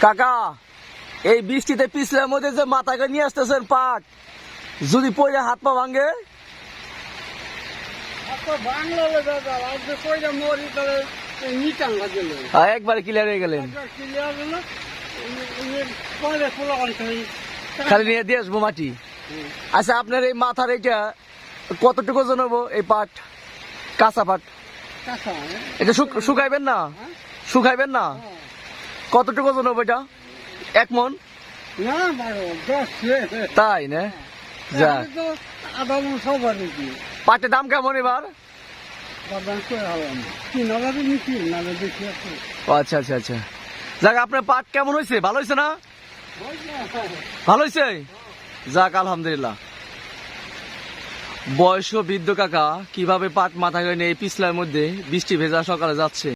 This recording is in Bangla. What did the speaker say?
কাকা এই বৃষ্টিতে পিছলের মধ্যে যে মাথাকে নিয়ে আসতেছেন পাট, যদি পড়ে হাত পা ভাঙে একবারে ক্লিয়ার হয়ে গেলেন। খালি নিয়ে দিয়ে আসবো মাটি। আচ্ছা আপনার এই মাথার এটা কতটুকু ওজন হবো? এই পাট কাঁচা পাট এটা শুকাইবেন না? শুকাইবেন না? কতটুকু ওজন হবো এটা? 1 মন? তাই না? যা পাটের দাম কেমন এবার? আচ্ছা আচ্ছা আচ্ছা, যাক আপনার পাট কেমন হয়েছে? ভালো হয়েছে না? ভালো হয়েছে, যাক আলহামদুলিল্লাহ। বয়স বৃদ্ধ কাকা কিভাবে পাট মাথায় নিয়ে এই পিছলার মধ্যে বৃষ্টি ভেজা সকালে যাচ্ছে।